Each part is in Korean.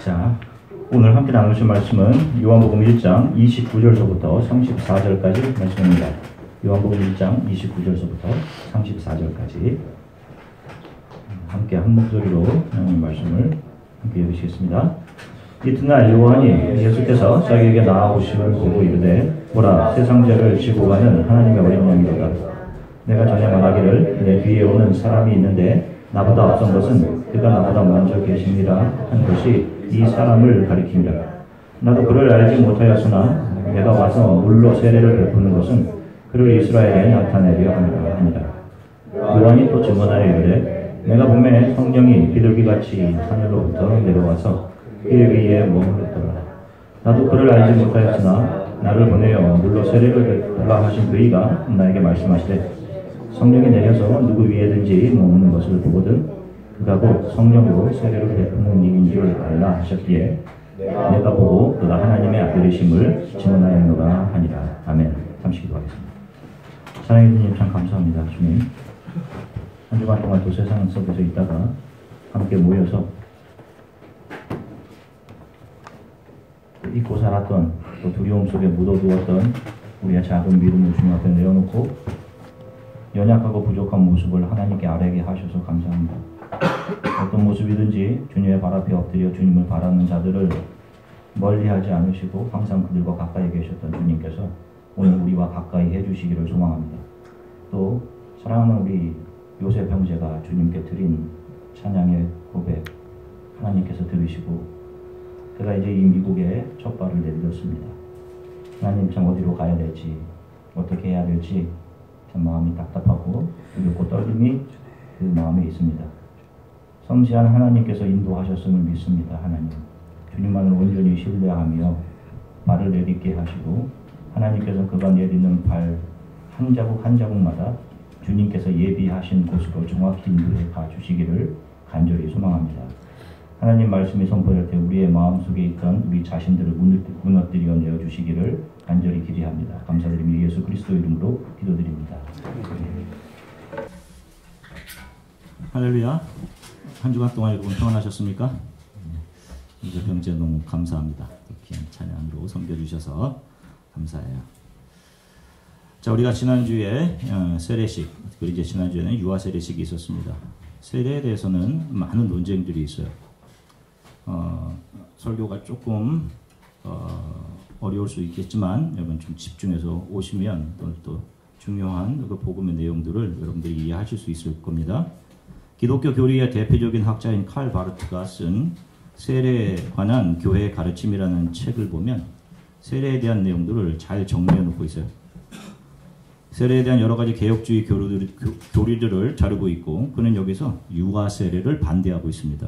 자, 오늘 함께 나누실 말씀은 요한복음 1장 29절서부터 34절까지 말씀입니다. 요한복음 1장 29절서부터 34절까지 함께 한 목소리로 하나님 말씀을 함께 읽으시겠습니다. 이튿날 요한이 예수께서 자기에게 나아오심을 보고 이르되 보라, 세상 죄를 지고 가는 하나님의 어린 양이로다. 내가 전에 말하기를 내 뒤에 오는 사람이 있는데 나보다 앞선 것은 그가 나보다 먼저 계십니다 한 것이 이 사람을 가리킵니다. 나도 그를 알지 못하였으나 내가 와서 물로 세례를 베푸는 것은 그를 이스라엘에 나타내려 함이라 하니라. 요한이 또 증언하여 이르되 내가 보매 성령이 비둘기같이 하늘로부터 내려와서 그의 위에 머무르더라. 나도 그를 알지 못하였으나 나를 보내어 물로 세례를 베풀라 하신 그이가 나에게 말씀하시되 성령이 내려서 누구 위에든지 머무는 것을 보거든 그가 곧 성령으로 세례를 베푸는 이인 줄 알라 하셨기에 내가 보고 그가 하나님의 아들이심을 증언하였노라 하니라. 아멘. 잠시 기도하겠습니다. 사랑해 주님, 참 감사합니다. 주님, 한 주간 동안 또 세상 속에서 있다가 함께 모여서 잊고 살았던, 또 두려움 속에 묻어두었던 우리의 작은 믿음을 주님 앞에 내어놓고 연약하고 부족한 모습을 하나님께 아뢰게 하셔서 감사합니다. 어떤 모습이든지 주님의 발 앞에 엎드려 주님을 바라는 자들을 멀리하지 않으시고 항상 그들과 가까이 계셨던 주님께서 오늘 우리와 가까이 해주시기를 소망합니다. 또 사랑하는 우리 요셉 형제가 주님께 드린 찬양의 고백 하나님께서 들으시고 그가 이제 이 미국에 첫 발을 내딛었습니다. 하나님, 참 어디로 가야 될지 어떻게 해야 될지 참 마음이 답답하고 두렵고 떨림이 그 마음에 있습니다. 섬세한 하나님께서 인도하셨음을 믿습니다. 하나님, 주님만을 온전히 신뢰하며 발을 내딛게 하시고 하나님께서 그가 내딛는 발 한 자국 한 자국마다 주님께서 예비하신 곳으로 정확히 인도해 가주시기를 간절히 소망합니다. 하나님 말씀이 선포될 때 우리의 마음속에 있던 우리 자신들을 무너뜨려 내어주시기를 간절히 기대합니다. 감사드리며 예수 그리스도 이름으로 기도드립니다. 할렐루야. 한 주간 동안 여러분 평안하셨습니까? 이제 병재 너무 감사합니다. 귀한 찬양으로 섬겨주셔서 감사해요. 자, 우리가 지난주에 세례식, 그리고 이제 지난주에는 유아 세례식이 있었습니다. 세례에 대해서는 많은 논쟁들이 있어요. 설교가 조금 어려울 수 있겠지만 여러분 좀 집중해서 오시면 또 중요한 그 복음의 내용들을 여러분들이 이해하실 수 있을 겁니다. 기독교 교리의 대표적인 학자인 칼 바르트가 쓴 세례에 관한 교회의 가르침이라는 책을 보면 세례에 대한 내용들을 잘 정리해 놓고 있어요. 세례에 대한 여러 가지 개혁주의 교리들을 자르고 있고 그는 여기서 유아 세례를 반대하고 있습니다.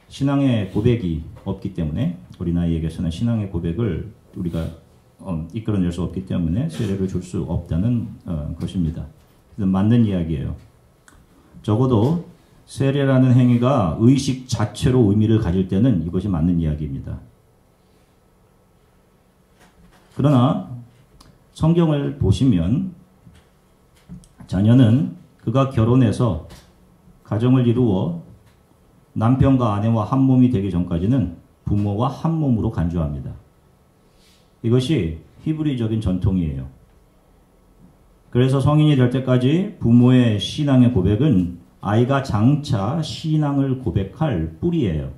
신앙의 고백이 없기 때문에 어린아이에게서는 신앙의 고백을 우리가 이끌어낼 수 없기 때문에 세례를 줄 수 없다는 것입니다. 맞는 이야기예요. 적어도 세례라는 행위가 의식 자체로 의미를 가질 때는 이것이 맞는 이야기입니다. 그러나 성경을 보시면 자녀는 그가 결혼해서 가정을 이루어 남편과 아내와 한 몸이 되기 전까지는 부모와 한 몸으로 간주합니다. 이것이 히브리적인 전통이에요. 그래서 성인이 될 때까지 부모의 신앙의 고백은 아이가 장차 신앙을 고백할 뿌리예요.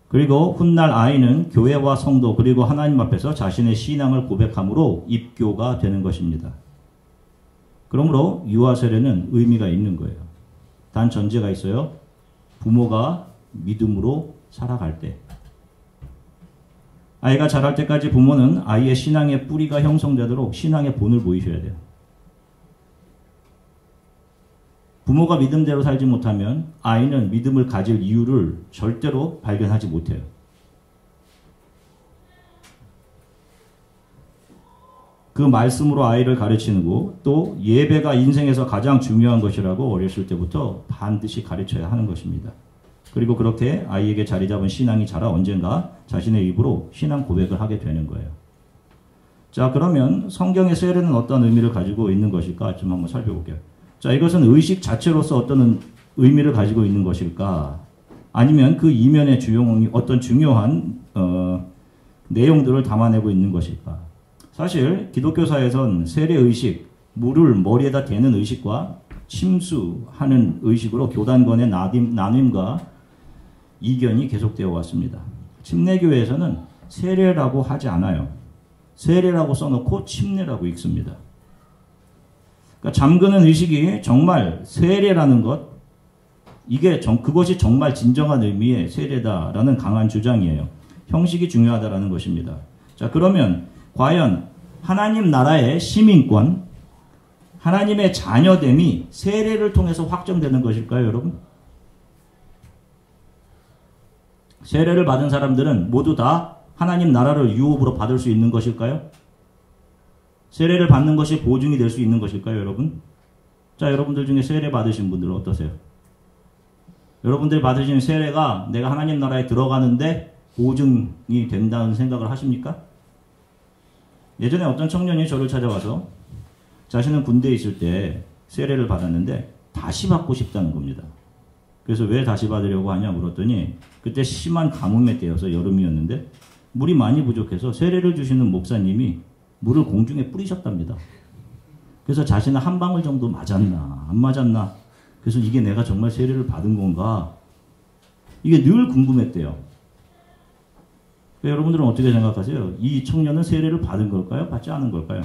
그리고 훗날 아이는 교회와 성도 그리고 하나님 앞에서 자신의 신앙을 고백함으로 입교가 되는 것입니다. 그러므로 유아 세례는 의미가 있는 거예요. 단 전제가 있어요. 부모가 믿음으로 살아갈 때. 아이가 자랄 때까지 부모는 아이의 신앙의 뿌리가 형성되도록 신앙의 본을 보이셔야 돼요. 부모가 믿음대로 살지 못하면 아이는 믿음을 가질 이유를 절대로 발견하지 못해요. 그 말씀으로 아이를 가르치는 거, 또 예배가 인생에서 가장 중요한 것이라고 어렸을 때부터 반드시 가르쳐야 하는 것입니다. 그리고 그렇게 아이에게 자리 잡은 신앙이 자라 언젠가 자신의 입으로 신앙 고백을 하게 되는 거예요. 자, 그러면 성경의 세례는 어떤 의미를 가지고 있는 것일까 좀 한번 살펴볼게요. 자, 이것은 의식 자체로서 어떤 의미를 가지고 있는 것일까? 아니면 그 이면의 어떤 중요한 내용들을 담아내고 있는 것일까? 사실 기독교사에선 세례의식, 물을 머리에다 대는 의식과 침수하는 의식으로 교단 간의 나눔과 이견이 계속되어 왔습니다. 침례교회에서는 세례라고 하지 않아요. 세례라고 써놓고 침례라고 읽습니다. 그러니까 잠그는 의식이 정말 세례라는 것, 그것이 정말 진정한 의미의 세례다라는 강한 주장이에요. 형식이 중요하다라는 것입니다. 자, 그러면 과연 하나님 나라의 시민권, 하나님의 자녀됨이 세례를 통해서 확정되는 것일까요, 여러분? 세례를 받은 사람들은 모두 다 하나님 나라를 유업으로 받을 수 있는 것일까요? 세례를 받는 것이 보증이 될 수 있는 것일까요, 여러분? 자, 여러분들 중에 세례 받으신 분들은 어떠세요? 여러분들이 받으신 세례가 내가 하나님 나라에 들어가는데 보증이 된다는 생각을 하십니까? 예전에 어떤 청년이 저를 찾아와서 자신은 군대에 있을 때 세례를 받았는데 다시 받고 싶다는 겁니다. 그래서 왜 다시 받으려고 하냐 물었더니 그때 심한 가뭄의 때여서 여름이었는데 물이 많이 부족해서 세례를 주시는 목사님이 물을 공중에 뿌리셨답니다. 그래서 자신은 한 방울 정도 맞았나 안 맞았나, 그래서 이게 내가 정말 세례를 받은 건가, 이게 늘 궁금했대요. 여러분들은 어떻게 생각하세요? 이 청년은 세례를 받은 걸까요? 받지 않은 걸까요?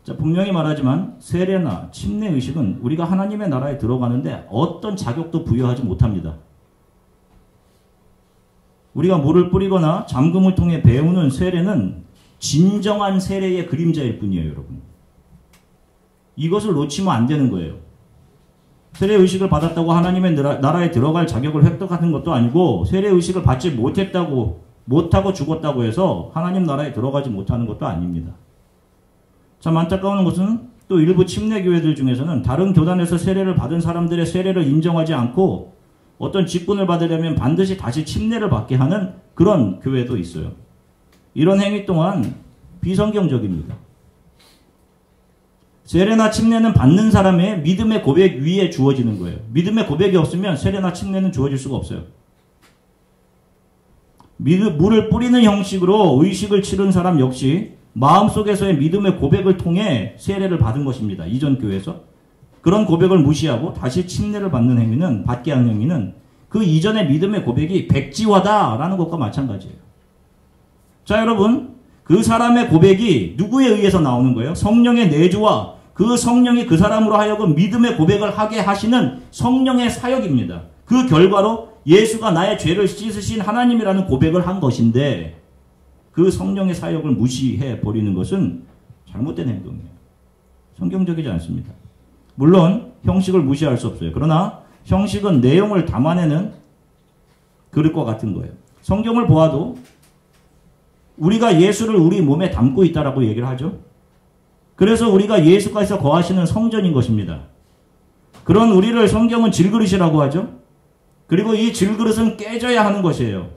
자, 분명히 말하지만 세례나 침례의식은 우리가 하나님의 나라에 들어가는데 어떤 자격도 부여하지 못합니다. 우리가 물을 뿌리거나 잠금을 통해 배우는 세례는 진정한 세례의 그림자일 뿐이에요, 여러분. 이것을 놓치면 안 되는 거예요. 세례의식을 받았다고 하나님의 나라에 들어갈 자격을 획득하는 것도 아니고, 세례의식을 받지 못하고 죽었다고 해서 하나님 나라에 들어가지 못하는 것도 아닙니다. 참 안타까운 것은 또 일부 침례교회들 중에서는 다른 교단에서 세례를 받은 사람들의 세례를 인정하지 않고 어떤 직분을 받으려면 반드시 다시 침례를 받게 하는 그런 교회도 있어요. 이런 행위 또한 비성경적입니다. 세례나 침례는 받는 사람의 믿음의 고백 위에 주어지는 거예요. 믿음의 고백이 없으면 세례나 침례는 주어질 수가 없어요. 물을 뿌리는 형식으로 의식을 치른 사람 역시 마음속에서의 믿음의 고백을 통해 세례를 받은 것입니다. 이전 교회에서. 그런 고백을 무시하고 다시 침례를 받게 하는 행위는 그 이전의 믿음의 고백이 백지화다라는 것과 마찬가지예요. 자, 여러분, 그 사람의 고백이 누구에 의해서 나오는 거예요? 성령의 내주와 그 성령이 그 사람으로 하여금 믿음의 고백을 하게 하시는 성령의 사역입니다. 그 결과로 예수가 나의 죄를 씻으신 하나님이라는 고백을 한 것인데, 그 성령의 사역을 무시해 버리는 것은 잘못된 행동이에요. 성경적이지 않습니다. 물론 형식을 무시할 수 없어요. 그러나 형식은 내용을 담아내는 그릇과 같은 거예요. 성경을 보아도 우리가 예수를 우리 몸에 담고 있다라고 얘기를 하죠. 그래서 우리가 예수께서 거하시는 성전인 것입니다. 그런 우리를 성경은 질그릇이라고 하죠. 그리고 이 질그릇은 깨져야 하는 것이에요.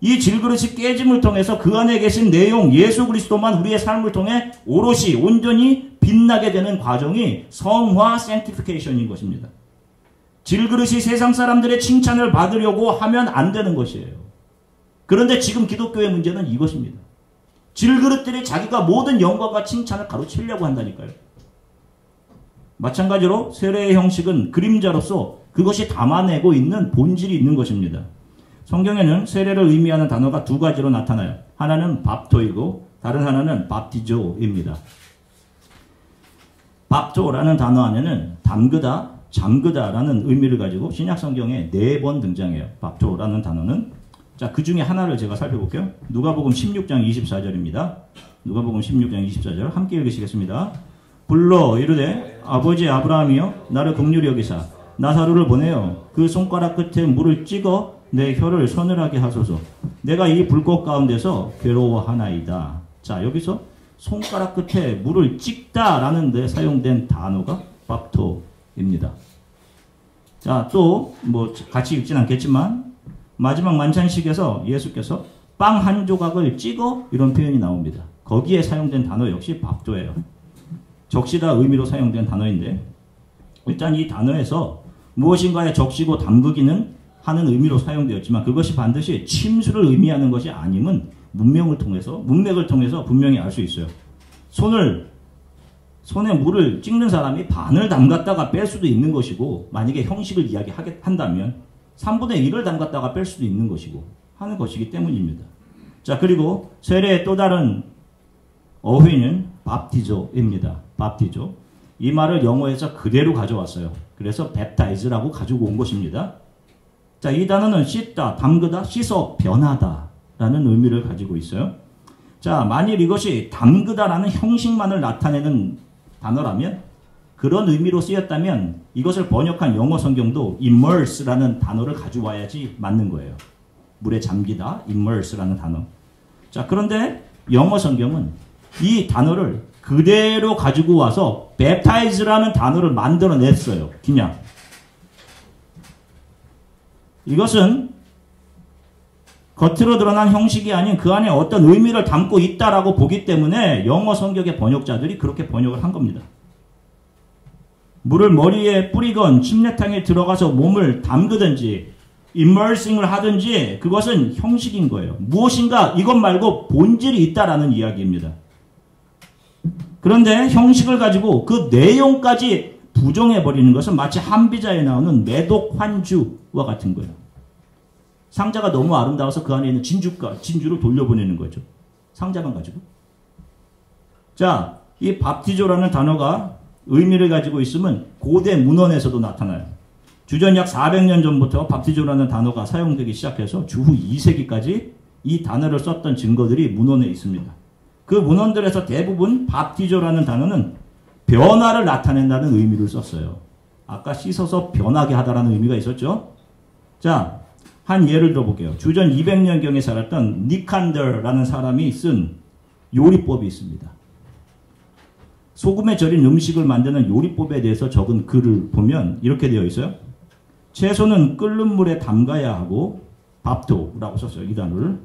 이 질그릇이 깨짐을 통해서 그 안에 계신 내용, 예수 그리스도만 우리의 삶을 통해 오롯이 온전히 빛나게 되는 과정이 성화 sanctification인 것입니다. 질그릇이 세상 사람들의 칭찬을 받으려고 하면 안 되는 것이에요. 그런데 지금 기독교의 문제는 이것입니다. 질그릇들이 자기가 모든 영광과 칭찬을 가로채려고 한다니까요. 마찬가지로 세례의 형식은 그림자로서 그것이 담아내고 있는 본질이 있는 것입니다. 성경에는 세례를 의미하는 단어가 두 가지로 나타나요. 하나는 밥토이고 다른 하나는 밥티조입니다. 밥토라는 단어 안에는 담그다, 잠그다라는 의미를 가지고 신약 성경에 4번 등장해요. 밥토라는 단어는. 자, 그 중에 하나를 제가 살펴볼게요. 누가복음 16장 24절입니다. 누가복음 16장 24절 함께 읽으시겠습니다. 불러 이르되 아버지 아브라함이여 나를 긍휼히 여기사 나사로를 보내어 그 손가락 끝에 물을 찍어 내 혀를 서늘하게 하소서. 내가 이 불꽃 가운데서 괴로워하나이다. 자, 여기서 손가락 끝에 물을 찍다라는 데 사용된 단어가 밥토입니다. 자, 또 뭐 같이 읽진 않겠지만 마지막 만찬식에서 예수께서 빵 한 조각을 찍어 이런 표현이 나옵니다. 거기에 사용된 단어 역시 밥토예요. 적시다 의미로 사용된 단어인데, 일단 이 단어에서 무엇인가에 적시고 담그기는 하는 의미로 사용되었지만 그것이 반드시 침수를 의미하는 것이 아님은 문맥을 통해서 분명히 알 수 있어요. 손에 물을 찍는 사람이 반을 담갔다가 뺄 수도 있는 것이고 만약에 형식을 이야기한다면 3분의 1을 담갔다가 뺄 수도 있는 것이고 하는 것이기 때문입니다. 자, 그리고 세례의 또 다른 어휘는 밥티조입니다. 밥티조. 이 말을 영어에서 그대로 가져왔어요. 그래서 baptize라고 가지고 온 것입니다. 자, 이 단어는 씻다, 담그다, 씻어, 변하다 라는 의미를 가지고 있어요. 자, 만일 이것이 담그다라는 형식만을 나타내는 단어라면 그런 의미로 쓰였다면 이것을 번역한 영어 성경도 immerse라는 단어를 가져와야지 맞는 거예요. 물에 잠기다, immerse라는 단어. 자, 그런데 영어 성경은 이 단어를 그대로 가지고 와서 baptize라는 단어를 만들어냈어요. 그냥. 이것은 겉으로 드러난 형식이 아닌 그 안에 어떤 의미를 담고 있다라고 보기 때문에 영어 성경의 번역자들이 그렇게 번역을 한 겁니다. 물을 머리에 뿌리건 침례탕에 들어가서 몸을 담그든지 immersing을 하든지 그것은 형식인 거예요. 무엇인가 이것 말고 본질이 있다라는 이야기입니다. 그런데 형식을 가지고 그 내용까지 부정해버리는 것은 마치 한비자에 나오는 매독 환주와 같은 거예요. 상자가 너무 아름다워서 그 안에 있는 진주를 돌려보내는 거죠. 상자만 가지고. 자, 이 밥티조라는 단어가 의미를 가지고 있으면 고대 문헌에서도 나타나요. 주전 약 400년 전부터 밥티조라는 단어가 사용되기 시작해서 주후 2세기까지 이 단어를 썼던 증거들이 문헌에 있습니다. 그 문헌들에서 대부분 밥티조라는 단어는 변화를 나타낸다는 의미를 썼어요. 아까 씻어서 변하게 하다라는 의미가 있었죠. 자, 한 예를 들어볼게요. 주전 200년경에 살았던 니칸더라는 사람이 쓴 요리법이 있습니다. 소금에 절인 음식을 만드는 요리법에 대해서 적은 글을 보면 이렇게 되어 있어요. 채소는 끓는 물에 담가야 하고 밥토라고 썼어요. 이 단어를.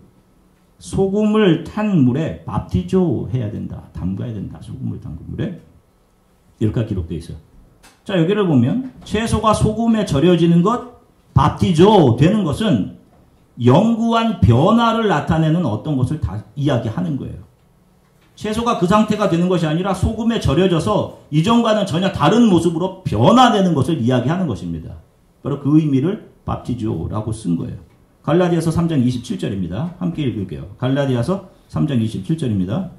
소금을 탄 물에 밥티조 해야 된다. 담가야 된다. 소금을 담근 물에. 이렇게 기록되어 있어요. 자, 여기를 보면 채소가 소금에 절여지는 것, 밥티조 되는 것은 영구한 변화를 나타내는 어떤 것을 다 이야기하는 거예요. 채소가 그 상태가 되는 것이 아니라 소금에 절여져서 이전과는 전혀 다른 모습으로 변화되는 것을 이야기하는 것입니다. 바로 그 의미를 밥티조라고 쓴 거예요. 갈라디아서 3장 27절입니다. 함께 읽을게요. 갈라디아서 3장 27절입니다.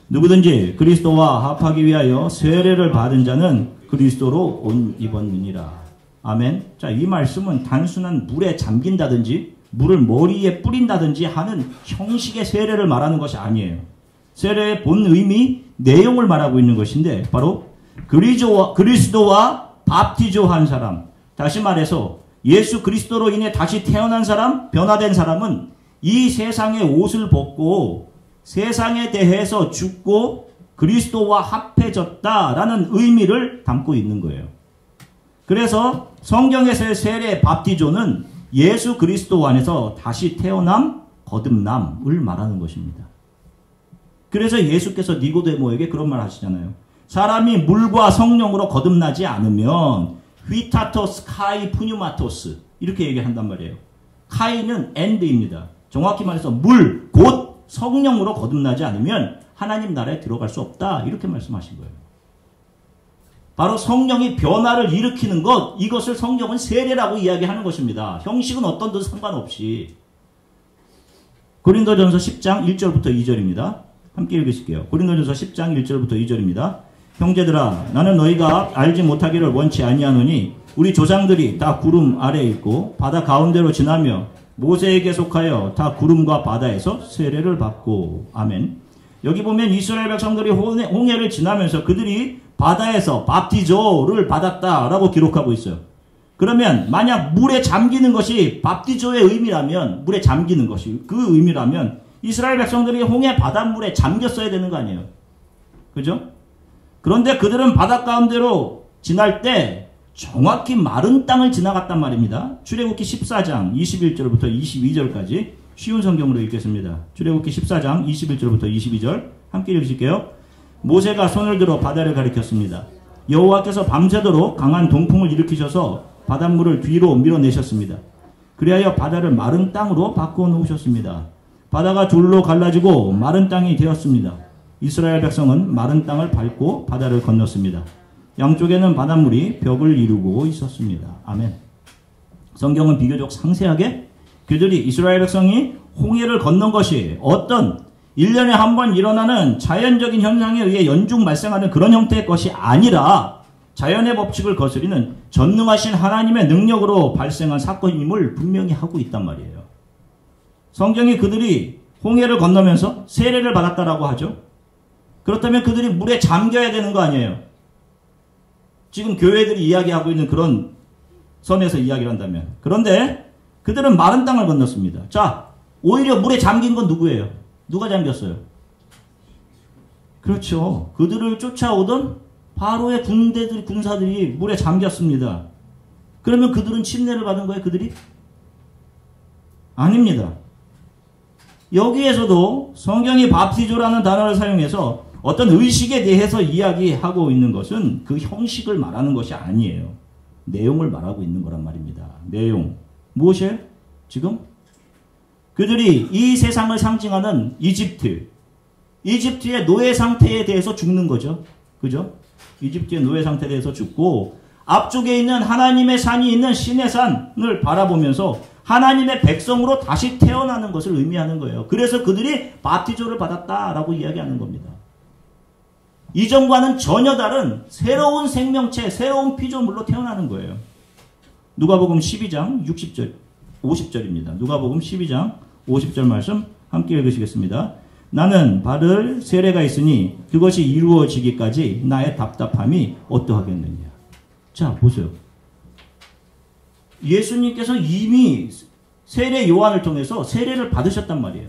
누구든지 그리스도와 합하기 위하여 세례를 받은 자는 그리스도로 옷 입었느니라. 아멘. 자, 이 말씀은 단순한 물에 잠긴다든지 물을 머리에 뿌린다든지 하는 형식의 세례를 말하는 것이 아니에요. 세례의 본 의미, 내용을 말하고 있는 것인데 바로 그리스도와 밥티조한 사람, 다시 말해서 예수 그리스도로 인해 다시 태어난 사람, 변화된 사람은 이 세상의 옷을 벗고 세상에 대해서 죽고 그리스도와 합해졌다라는 의미를 담고 있는 거예요. 그래서 성경에서의 세례 밥티조는 예수 그리스도 안에서 다시 태어남, 거듭남을 말하는 것입니다. 그래서 예수께서 니고데모에게 그런 말 하시잖아요. 사람이 물과 성령으로 거듭나지 않으면 휘타토스 카이 푸뉴마토스 이렇게 얘기한단 말이에요. 카이는 엔드입니다. 정확히 말해서 물, 곧 성령으로 거듭나지 않으면 하나님 나라에 들어갈 수 없다 이렇게 말씀하신 거예요. 바로 성령이 변화를 일으키는 것, 이것을 성경은 세례라고 이야기하는 것입니다. 형식은 어떤 듯 상관없이. 고린도전서 10장 1절부터 2절입니다. 함께 읽으실게요. 고린도전서 10장 1절부터 2절입니다. 형제들아, 나는 너희가 알지 못하기를 원치 아니하노니 우리 조상들이 다 구름 아래에 있고 바다 가운데로 지나며 모세에게 속하여 다 구름과 바다에서 세례를 받고. 아멘. 여기 보면 이스라엘 백성들이 홍해를 지나면서 그들이 바다에서 밥티조를 받았다라고 기록하고 있어요. 그러면 만약 물에 잠기는 것이 밥티조의 의미라면, 물에 잠기는 것이 그 의미라면 이스라엘 백성들이 홍해 바닷물에 잠겼어야 되는 거 아니에요. 그죠? 그런데 그들은 바다 가운데로 지날 때 정확히 마른 땅을 지나갔단 말입니다. 출애굽기 14장 21절부터 22절까지 쉬운 성경으로 읽겠습니다. 출애굽기 14장 21절부터 22절 함께 읽으실게요. 모세가 손을 들어 바다를 가리켰습니다. 여호와께서 밤새도록 강한 동풍을 일으키셔서 바닷물을 뒤로 밀어내셨습니다. 그리하여 바다를 마른 땅으로 바꾸어 놓으셨습니다. 바다가 둘로 갈라지고 마른 땅이 되었습니다. 이스라엘 백성은 마른 땅을 밟고 바다를 건넜습니다. 양쪽에는 바닷물이 벽을 이루고 있었습니다. 아멘. 성경은 비교적 상세하게 그들이 이스라엘 백성이 홍해를 건넌 것이 어떤 1년에 한 번 일어나는 자연적인 현상에 의해 연중 발생하는 그런 형태의 것이 아니라 자연의 법칙을 거스리는 전능하신 하나님의 능력으로 발생한 사건임을 분명히 하고 있단 말이에요. 성경이 그들이 홍해를 건너면서 세례를 받았다라고 하죠. 그렇다면 그들이 물에 잠겨야 되는 거 아니에요. 지금 교회들이 이야기하고 있는 그런 선에서 이야기를 한다면. 그런데 그들은 마른 땅을 건넜습니다. 자, 오히려 물에 잠긴 건 누구예요? 누가 잠겼어요? 그렇죠. 그들을 쫓아오던 바로의 군사들이 물에 잠겼습니다. 그러면 그들은 침례를 받은 거예요? 그들이? 아닙니다. 여기에서도 성경이 밥티조라는 단어를 사용해서 어떤 의식에 대해서 이야기하고 있는 것은 그 형식을 말하는 것이 아니에요. 내용을 말하고 있는 거란 말입니다. 내용. 무엇이에요? 지금? 그들이 이 세상을 상징하는 이집트의 노예 상태에 대해서 죽는 거죠. 그죠? 이집트의 노예 상태에 대해서 죽고 앞쪽에 있는 하나님의 산이 있는 신의 산을 바라보면서 하나님의 백성으로 다시 태어나는 것을 의미하는 거예요. 그래서 그들이 바티조를 받았다라고 이야기하는 겁니다. 이전과는 전혀 다른 새로운 생명체, 새로운 피조물로 태어나는 거예요. 누가복음 12장 50절입니다. 누가복음 12장 50절 말씀 함께 읽으시겠습니다. 나는 받을 세례가 있으니 그것이 이루어지기까지 나의 답답함이 어떠하겠느냐. 자, 보세요. 예수님께서 이미 세례 요한을 통해서 세례를 받으셨단 말이에요.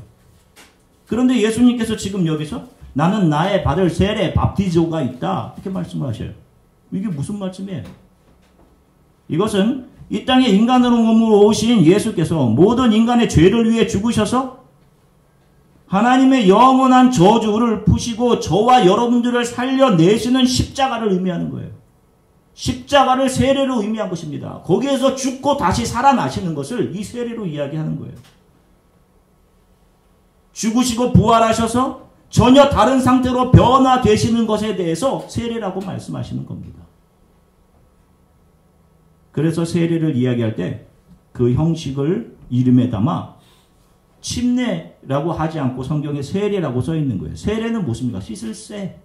그런데 예수님께서 지금 여기서 나는 나의 받을 세례 밥티조가 있다 이렇게 말씀을 하셔요. 이게 무슨 말씀이에요? 이것은 이 땅에 인간으로 몸으로 오신 예수께서 모든 인간의 죄를 위해 죽으셔서 하나님의 영원한 저주를 푸시고 저와 여러분들을 살려내시는 십자가를 의미하는 거예요. 십자가를 세례로 의미한 것입니다. 거기에서 죽고 다시 살아나시는 것을 이 세례로 이야기하는 거예요. 죽으시고 부활하셔서 전혀 다른 상태로 변화되시는 것에 대해서 세례라고 말씀하시는 겁니다. 그래서 세례를 이야기할 때 그 형식을 이름에 담아 침례라고 하지 않고 성경에 세례라고 써 있는 거예요. 세례는 무엇입니까? 씻을세.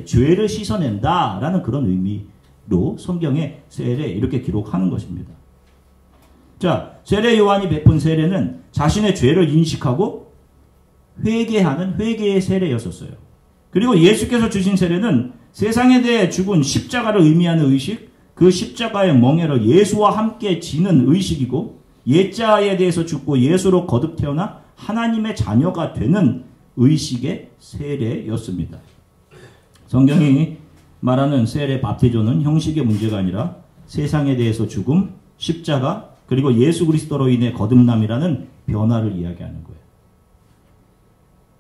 죄를 씻어낸다 라는 그런 의미로 성경에 세례 이렇게 기록하는 것입니다. 자, 세례 요한이 베푼 세례는 자신의 죄를 인식하고 회개하는 회개의 세례였었어요. 그리고 예수께서 주신 세례는 세상에 대해 죽은 십자가를 의미하는 의식, 그 십자가의 멍에를 예수와 함께 지는 의식이고 옛자에 대해서 죽고 예수로 거듭 태어나 하나님의 자녀가 되는 의식의 세례였습니다. 성경이 말하는 세례 밥티조는 형식의 문제가 아니라 세상에 대해서 죽음, 십자가, 그리고 예수 그리스도로 인해 거듭남이라는 변화를 이야기하는 거예요.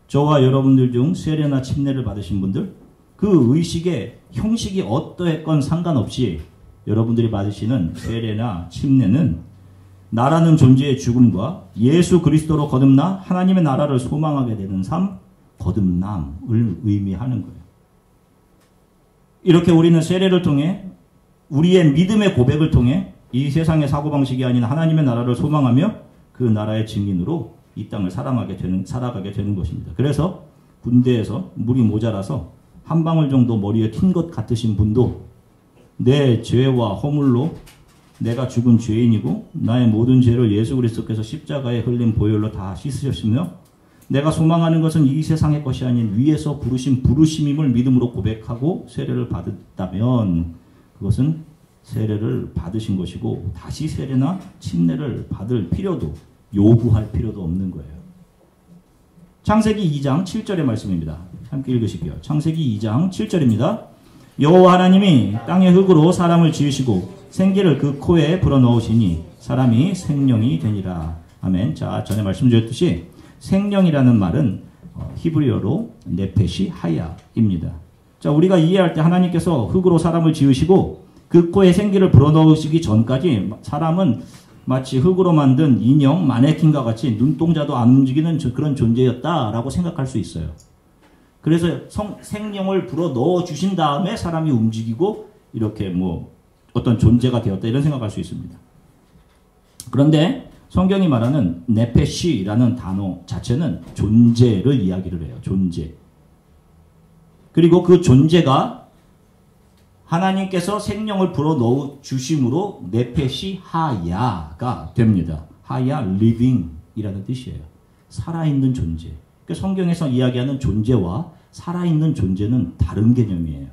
저와 여러분들 중 세례나 침례를 받으신 분들, 그 의식의 형식이 어떠했건 상관없이 여러분들이 받으시는 세례나 침례는 나라는 존재의 죽음과 예수 그리스도로 거듭나 하나님의 나라를 소망하게 되는 삶, 거듭남을 의미하는 거예요. 이렇게 우리는 세례를 통해 우리의 믿음의 고백을 통해 이 세상의 사고방식이 아닌 하나님의 나라를 소망하며 그 나라의 증인으로 이 땅을 살아가게 되는 것입니다. 그래서 군대에서 물이 모자라서 한 방울 정도 머리에 튄 것 같으신 분도 내 죄와 허물로 내가 죽은 죄인이고 나의 모든 죄를 예수 그리스도께서 십자가에 흘린 보혈로 다 씻으셨으며 내가 소망하는 것은 이 세상의 것이 아닌 위에서 부르신 부르심임을 믿음으로 고백하고 세례를 받았다면 그것은 세례를 받으신 것이고 다시 세례나 침례를 받을 필요도 요구할 필요도 없는 거예요. 창세기 2장 7절의 말씀입니다. 함께 읽으시고요. 창세기 2장 7절입니다. 여호와 하나님이 땅의 흙으로 사람을 지으시고 생기를 그 코에 불어넣으시니 사람이 생명이 되니라. 아멘. 자, 전에 말씀드렸듯이 생명이라는 말은 히브리어로 네페시 하야입니다. 자, 우리가 이해할 때 하나님께서 흙으로 사람을 지으시고 그 코에 생기를 불어넣으시기 전까지 사람은 마치 흙으로 만든 인형, 마네킹과 같이 눈동자도 안 움직이는 그런 존재였다라고 생각할 수 있어요. 그래서 생명을 불어 넣어 주신 다음에 사람이 움직이고 이렇게 뭐 어떤 존재가 되었다 이런 생각할 수 있습니다. 그런데 성경이 말하는 네페시라는 단어 자체는 존재를 이야기를 해요. 존재. 그리고 그 존재가 하나님께서 생명을 불어넣어 주심으로 네페시 하야가 됩니다. 하야 리빙이라는 뜻이에요. 살아있는 존재. 그러니까 성경에서 이야기하는 존재와 살아있는 존재는 다른 개념이에요.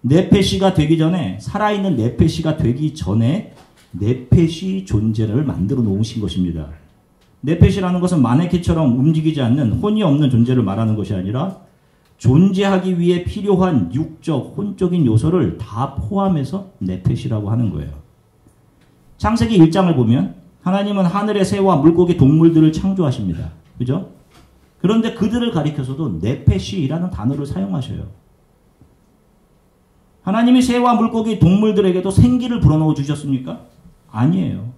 네페시가 되기 전에 살아있는 네페시가 되기 전에 네페시 존재를 만들어 놓으신 것입니다. 네페시라는 것은 마네킹처럼 움직이지 않는 혼이 없는 존재를 말하는 것이 아니라 존재하기 위해 필요한 육적, 혼적인 요소를 다 포함해서 네페시라고 하는 거예요. 창세기 1장을 보면 하나님은 하늘의 새와 물고기 동물들을 창조하십니다. 그죠? 그런데 그들을 가리켜서도 네페시라는 단어를 사용하셔요. 하나님이 새와 물고기 동물들에게도 생기를 불어넣어 주셨습니까? 아니에요.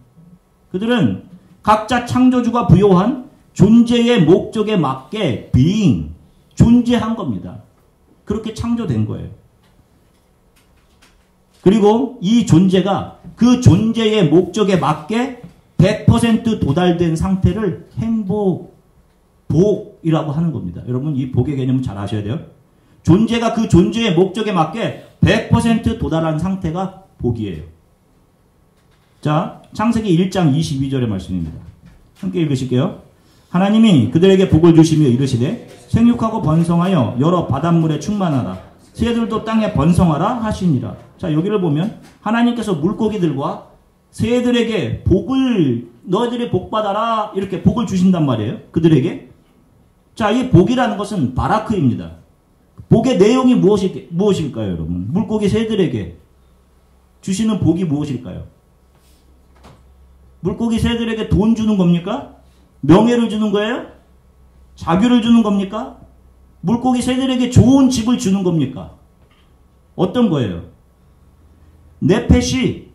그들은 각자 창조주가 부여한 존재의 목적에 맞게 being, 존재한 겁니다. 그렇게 창조된 거예요. 그리고 이 존재가 그 존재의 목적에 맞게 100% 도달된 상태를 행복, 복이라고 하는 겁니다. 여러분 이 복의 개념을 잘 아셔야 돼요. 존재가 그 존재의 목적에 맞게 100% 도달한 상태가 복이에요. 자, 창세기 1장 22절의 말씀입니다. 함께 읽으실게요. 하나님이 그들에게 복을 주시며 이르시되 생육하고 번성하여 여러 바닷물에 충만하라. 새들도 땅에 번성하라 하시니라. 자, 여기를 보면 하나님께서 물고기들과 새들에게 복을 너희들이 복받아라 이렇게 복을 주신단 말이에요. 그들에게. 자, 이 복이라는 것은 바라크입니다. 복의 내용이 무엇일까요, 여러분? 물고기 새들에게 주시는 복이 무엇일까요? 물고기 새들에게 돈 주는 겁니까? 명예를 주는 거예요? 자규를 주는 겁니까? 물고기 새들에게 좋은 집을 주는 겁니까? 어떤 거예요? 네펫이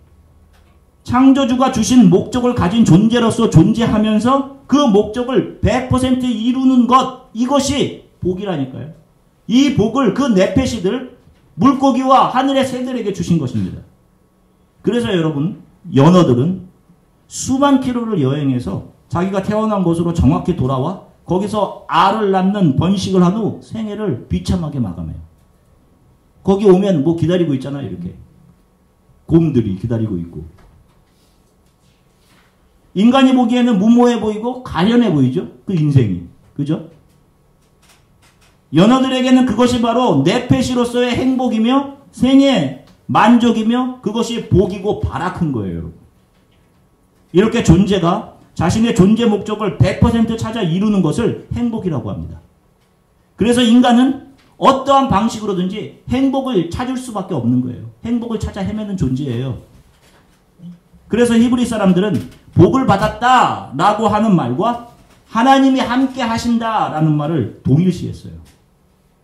창조주가 주신 목적을 가진 존재로서 존재하면서 그 목적을 100% 이루는 것, 이것이 복이라니까요. 이 복을 그 네펫이들 물고기와 하늘의 새들에게 주신 것입니다. 그래서 여러분 연어들은 수만 킬로를 여행해서 자기가 태어난 곳으로 정확히 돌아와 거기서 알을 낳는 번식을 한 후 생애를 비참하게 마감해요. 거기 오면 뭐 기다리고 있잖아요. 이렇게 곰들이 기다리고 있고. 인간이 보기에는 무모해 보이고 가련해 보이죠. 그 인생이. 그죠? 연어들에게는 그것이 바로 네펫이로서의 행복이며 생애 만족이며 그것이 복이고 바라큰 거예요. 여러분. 이렇게 존재가 자신의 존재 목적을 100% 찾아 이루는 것을 행복이라고 합니다. 그래서 인간은 어떠한 방식으로든지 행복을 찾을 수밖에 없는 거예요. 행복을 찾아 헤매는 존재예요. 그래서 히브리 사람들은 복을 받았다 라고 하는 말과 하나님이 함께 하신다라는 말을 동일시했어요.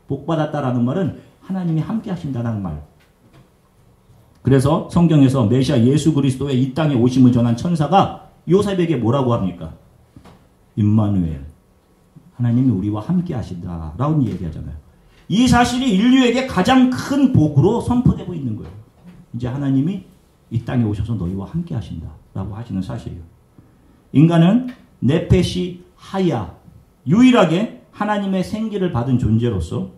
복 받았다라는 말은 하나님이 함께 하신다는 말. 그래서 성경에서 메시아 예수 그리스도의 이 땅에 오심을 전한 천사가 요셉에게 뭐라고 합니까? 임마누엘, 하나님이 우리와 함께 하신다라고 얘기하잖아요. 이 사실이 인류에게 가장 큰 복으로 선포되고 있는 거예요. 이제 하나님이 이 땅에 오셔서 너희와 함께 하신다라고 하시는 사실이에요. 인간은 네펫이 하야, 유일하게 하나님의 생기를 받은 존재로서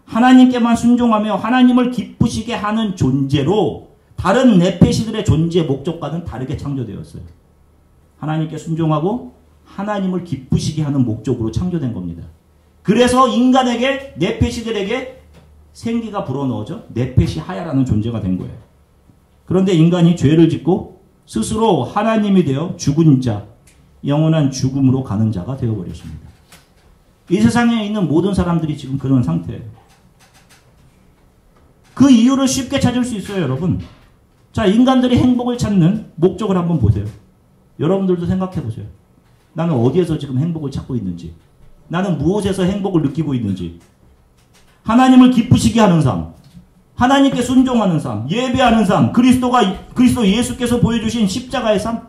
하나님께만 순종하며 하나님을 기쁘시게 하는 존재로 다른 네펫이들의 존재 목적과는 다르게 창조되었어요. 하나님께 순종하고 하나님을 기쁘시게 하는 목적으로 창조된 겁니다. 그래서 인간에게 네펫이들에게 생기가 불어넣어져 네펫이 하야라는 존재가 된 거예요. 그런데 인간이 죄를 짓고 스스로 하나님이 되어 죽은 자, 영원한 죽음으로 가는 자가 되어버렸습니다. 이 세상에 있는 모든 사람들이 지금 그런 상태예요. 그 이유를 쉽게 찾을 수 있어요, 여러분. 자, 인간들이 행복을 찾는 목적을 한번 보세요. 여러분들도 생각해 보세요. 나는 어디에서 지금 행복을 찾고 있는지, 나는 무엇에서 행복을 느끼고 있는지, 하나님을 기쁘시게 하는 삶, 하나님께 순종하는 삶, 예배하는 삶, 그리스도 예수께서 보여주신 십자가의 삶,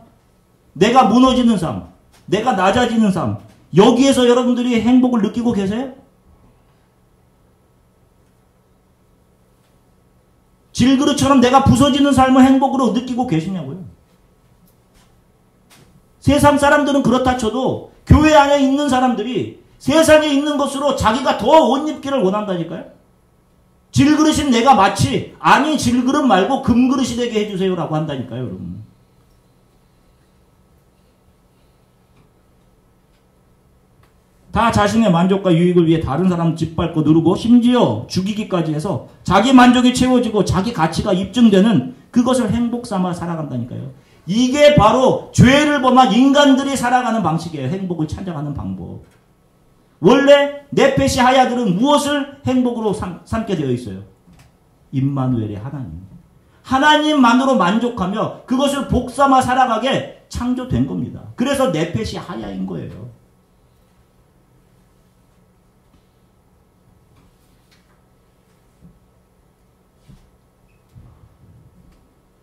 내가 무너지는 삶, 내가 낮아지는 삶, 여기에서 여러분들이 행복을 느끼고 계세요? 질그릇처럼 내가 부서지는 삶을 행복으로 느끼고 계시냐고요? 세상 사람들은 그렇다 쳐도 교회 안에 있는 사람들이 세상에 있는 것으로 자기가 더 옷 입기를 원한다니까요? 질그릇인 내가 마치 아니 질그릇 말고 금그릇이 되게 해주세요라고 한다니까요, 여러분. 다 자신의 만족과 유익을 위해 다른 사람 짓밟고 누르고 심지어 죽이기까지 해서 자기 만족이 채워지고 자기 가치가 입증되는 그것을 행복 삼아 살아간다니까요. 이게 바로 죄를 범한 인간들이 살아가는 방식이에요. 행복을 찾아가는 방법. 원래 네페시 하야들은 무엇을 행복으로 삼게 되어 있어요? 임마누엘의 하나님. 하나님만으로 만족하며 그것을 복삼아 살아가게 창조된 겁니다. 그래서 네페시 하야인 거예요.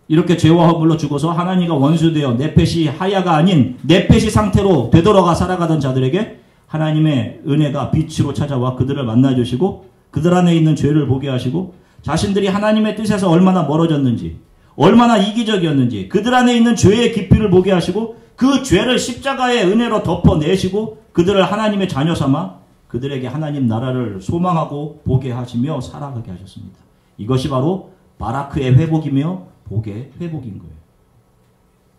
이렇게 죄와 허물로 죽어서 하나님과 원수되어 네페시 하야가 아닌 네페시 상태로 되돌아가 살아가던 자들에게 하나님의 은혜가 빛으로 찾아와 그들을 만나주시고 그들 안에 있는 죄를 보게 하시고 자신들이 하나님의 뜻에서 얼마나 멀어졌는지 얼마나 이기적이었는지 그들 안에 있는 죄의 깊이를 보게 하시고 그 죄를 십자가의 은혜로 덮어내시고 그들을 하나님의 자녀 삼아 그들에게 하나님 나라를 소망하고 보게 하시며 살아가게 하셨습니다. 이것이 바로 바라크의 회복이며 복의 회복인 거예요.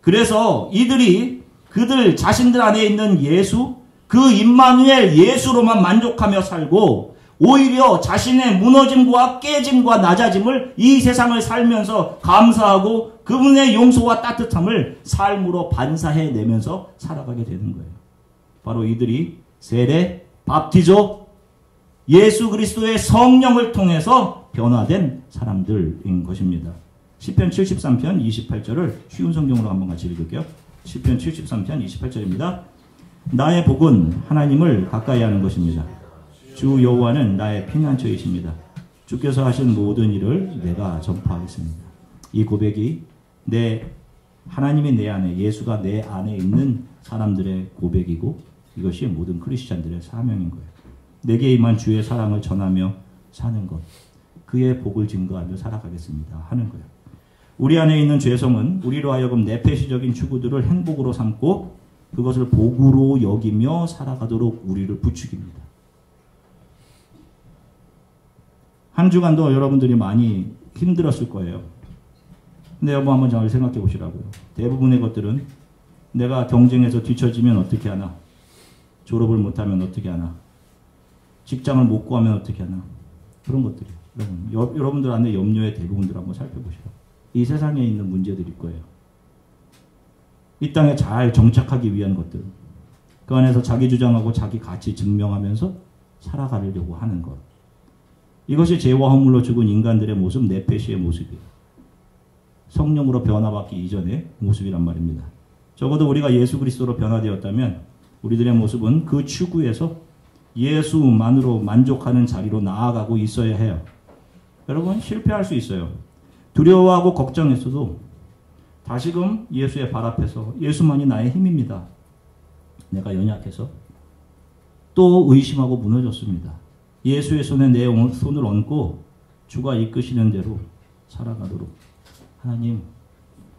그래서 이들이 그들 자신들 안에 있는 예수, 그 임마누엘 예수로만 만족하며 살고 오히려 자신의 무너짐과 깨짐과 낮아짐을 이 세상을 살면서 감사하고 그분의 용서와 따뜻함을 삶으로 반사해내면서 살아가게 되는 거예요. 바로 이들이 세례, 밥티조, 예수 그리스도의 성령을 통해서 변화된 사람들인 것입니다. 시편 73편 28절을 쉬운 성경으로 한번 같이 읽을게요. 시편 73편 28절입니다. 나의 복은 하나님을 가까이 하는 것입니다. 주 여호와는 나의 피난처이십니다. 주께서 하신 모든 일을 내가 전파하겠습니다. 이 고백이 하나님이 내 안에, 예수가 내 안에 있는 사람들의 고백이고 이것이 모든 크리스찬들의 사명인 거예요. 내게 임한 주의 사랑을 전하며 사는 것, 그의 복을 증거하며 살아가겠습니다 하는 거예요. 우리 안에 있는 죄성은 우리로 하여금 네페시적인 추구들을 행복으로 삼고 그것을 복으로 여기며 살아가도록 우리를 부추깁니다. 한 주간도 여러분들이 많이 힘들었을 거예요. 근데 여러분 한번 잘 생각해 보시라고요. 대부분의 것들은 내가 경쟁에서 뒤처지면 어떻게 하나? 졸업을 못하면 어떻게 하나? 직장을 못 구하면 어떻게 하나? 그런 것들이에요. 여러분들 안에 염려의 대부분들 한번 살펴보시라고. 이 세상에 있는 문제들일 거예요. 이 땅에 잘 정착하기 위한 것들. 그 안에서 자기 주장하고 자기 가치 증명하면서 살아가려고 하는 것. 이것이 죄와 허물로 죽은 인간들의 모습, 네페시의 모습이에요. 성령으로 변화받기 이전의 모습이란 말입니다. 적어도 우리가 예수 그리스도로 변화되었다면 우리들의 모습은 그 추구에서 예수만으로 만족하는 자리로 나아가고 있어야 해요. 여러분 실패할 수 있어요. 두려워하고 걱정했어도 다시금 예수의 발 앞에서 예수만이 나의 힘입니다. 내가 연약해서 또 의심하고 무너졌습니다. 예수의 손에 내 손을 얹고 주가 이끄시는 대로 살아가도록 하나님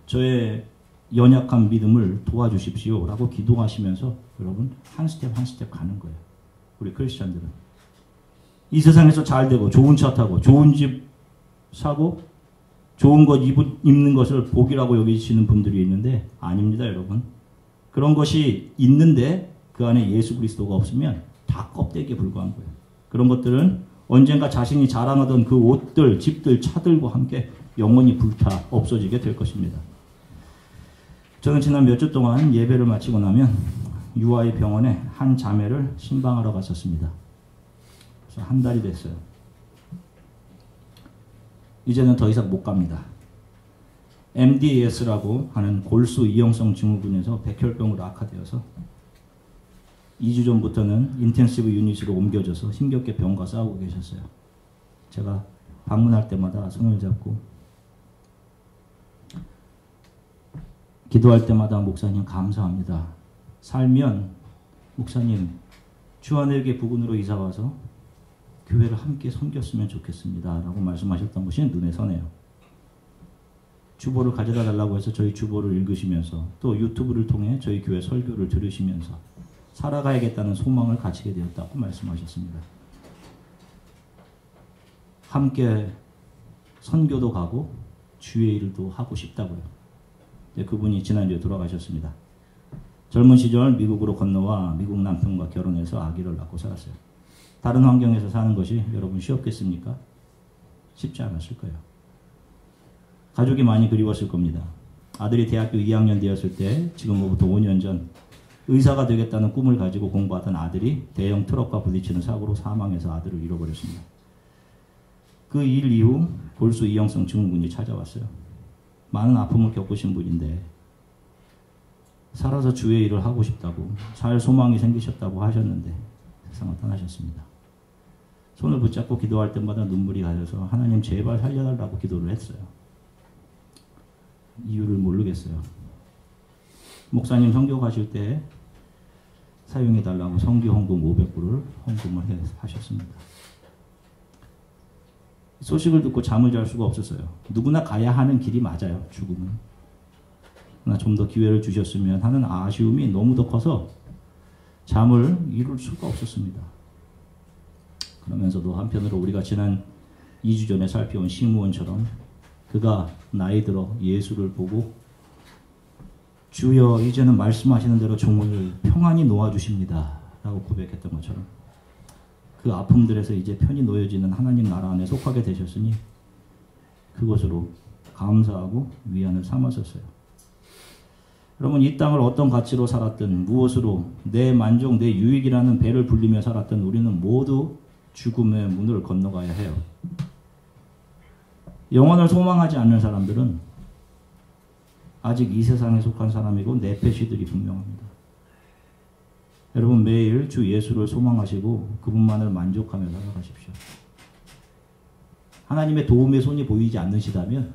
저의 연약한 믿음을 도와주십시오 라고 기도하시면서 여러분 한 스텝 한 스텝 가는 거예요. 우리 크리스찬들은 이 세상에서 잘 되고 좋은 차 타고 좋은 집 사고 좋은 것 입는 것을 복이라고 여기시는 분들이 있는데 아닙니다, 여러분. 그런 것이 있는데 그 안에 예수 그리스도가 없으면 다 껍데기에 불과한 거예요. 그런 것들은 언젠가 자신이 자랑하던 그 옷들, 집들, 차들과 함께 영원히 불타 없어지게 될 것입니다. 저는 지난 몇 주 동안 예배를 마치고 나면 유아의 병원에 한 자매를 신방하러 갔었습니다. 그래서 한 달이 됐어요. 이제는 더 이상 못 갑니다. MDAS라고 하는 골수 이형성 증후군에서 백혈병으로 악화되어서 2주 전부터는 인텐시브 유닛으로 옮겨져서 힘겹게 병과 싸우고 계셨어요. 제가 방문할 때마다 손을 잡고 기도할 때마다 목사님 감사합니다. 살면 목사님 주한회계 부근으로 이사와서 교회를 함께 섬겼으면 좋겠습니다 라고 말씀하셨던 것이 눈에 선해요. 주보를 가져다 달라고 해서 저희 주보를 읽으시면서 또 유튜브를 통해 저희 교회 설교를 들으시면서 살아가야겠다는 소망을 가지게 되었다고 말씀하셨습니다. 함께 선교도 가고 주의 일도 하고 싶다고요. 그분이 지난주에 돌아가셨습니다. 젊은 시절 미국으로 건너와 미국 남편과 결혼해서 아기를 낳고 살았어요. 다른 환경에서 사는 것이 여러분 쉬웠겠습니까? 쉽지 않았을 거예요. 가족이 많이 그리웠을 겁니다. 아들이 대학교 2학년 되었을 때 지금부터 5년 전 의사가 되겠다는 꿈을 가지고 공부하던 아들이 대형 트럭과 부딪히는 사고로 사망해서 아들을 잃어버렸습니다. 그 일 이후 골수 이형성 증후군이 찾아왔어요. 많은 아픔을 겪으신 분인데 살아서 주의 일을 하고 싶다고 살 소망이 생기셨다고 하셨는데 세상을 떠나셨습니다. 손을 붙잡고 기도할 때마다 눈물이 가려서 하나님 제발 살려달라고 기도를 했어요. 이유를 모르겠어요. 목사님 선교 가실 때 사용해달라고 선교 헌금 500불을 헌금을 하셨습니다. 소식을 듣고 잠을 잘 수가 없었어요. 누구나 가야 하는 길이 맞아요. 죽음은. 그러나 좀 더 기회를 주셨으면 하는 아쉬움이 너무 더 커서 잠을 이룰 수가 없었습니다. 그러면서도 한편으로 우리가 지난 2주 전에 살펴온 시므온처럼 그가 나이 들어 예수를 보고 주여 이제는 말씀하시는 대로 종을 평안히 놓아주십니다 라고 고백했던 것처럼 그 아픔들에서 이제 편히 놓여지는 하나님 나라 안에 속하게 되셨으니 그것으로 감사하고 위안을 삼았었어요. 여러분 이 땅을 어떤 가치로 살았든 무엇으로 내 만족 내 유익이라는 배를 불리며 살았든 우리는 모두 죽음의 문을 건너가야 해요. 영원을 소망하지 않는 사람들은 아직 이 세상에 속한 사람이고 내패시들이 분명합니다. 여러분 매일 주 예수를 소망하시고 그분만을 만족하며 살아가십시오. 하나님의 도움의 손이 보이지 않으시다면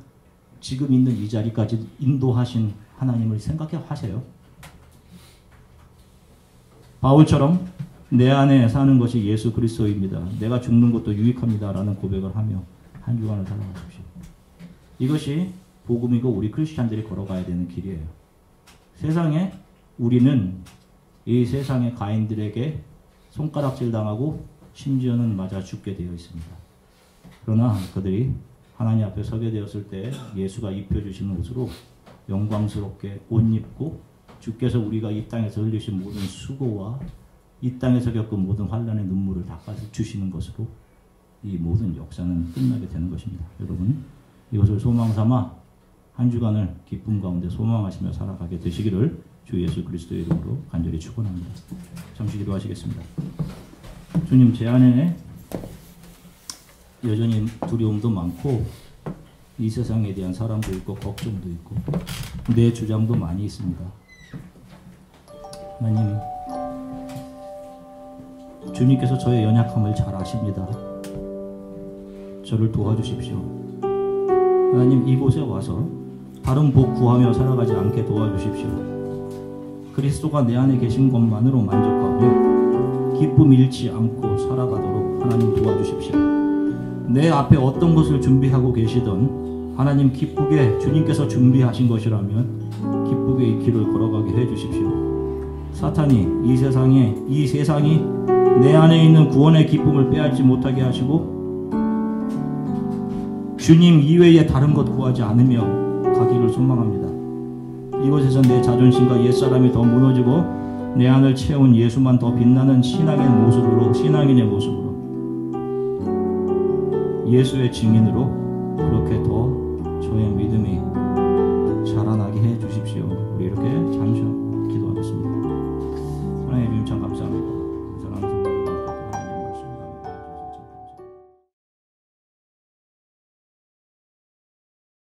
지금 있는 이 자리까지 인도하신 하나님을 생각해 하세요. 바울처럼 내 안에 사는 것이 예수 그리스도입니다. 내가 죽는 것도 유익합니다. 라는 고백을 하며 한 주간을 살아가십시오. 이것이 복음이고 우리 크리스찬들이 걸어가야 되는 길이에요. 세상에 우리는 이 세상의 가인들에게 손가락질 당하고 심지어는 맞아 죽게 되어 있습니다. 그러나 그들이 하나님 앞에 서게 되었을 때 예수가 입혀주시는 옷으로 영광스럽게 옷 입고 주께서 우리가 이 땅에서 흘리신 모든 수고와 이 땅에서 겪은 모든 환난의 눈물을 닦아주시는 것으로 이 모든 역사는 끝나게 되는 것입니다. 여러분 이것을 소망 삼아 한 주간을 기쁨 가운데 소망하시며 살아가게 되시기를 주 예수 그리스도의 이름으로 간절히 축원합니다. 잠시 기도하시겠습니다. 주님 제 안에 여전히 두려움도 많고 이 세상에 대한 사람도 있고 걱정도 있고 내 주장도 많이 있습니다. 하나님 주님께서 저의 연약함을 잘 아십니다. 저를 도와주십시오. 하나님 이곳에 와서 다른 복 구하며 살아가지 않게 도와주십시오. 그리스도가 내 안에 계신 것만으로 만족하며 기쁨 잃지 않고 살아가도록 하나님 도와주십시오. 내 앞에 어떤 것을 준비하고 계시던 하나님 기쁘게 주님께서 준비하신 것이라면 기쁘게 이 길을 걸어가게 해주십시오. 사탄이 이 세상이 내 안에 있는 구원의 기쁨을 빼앗지 못하게 하시고 주님 이외에 다른 것 구하지 않으며 가기를 소망합니다. 이곳에서 내 자존심과 옛사람이 더 무너지고 내 안을 채운 예수만 더 빛나는 신앙인의 모습으로 예수의 증인으로 그렇게 더 저의 믿음이 자라나게 해 주십시오. 우리 이렇게 잠시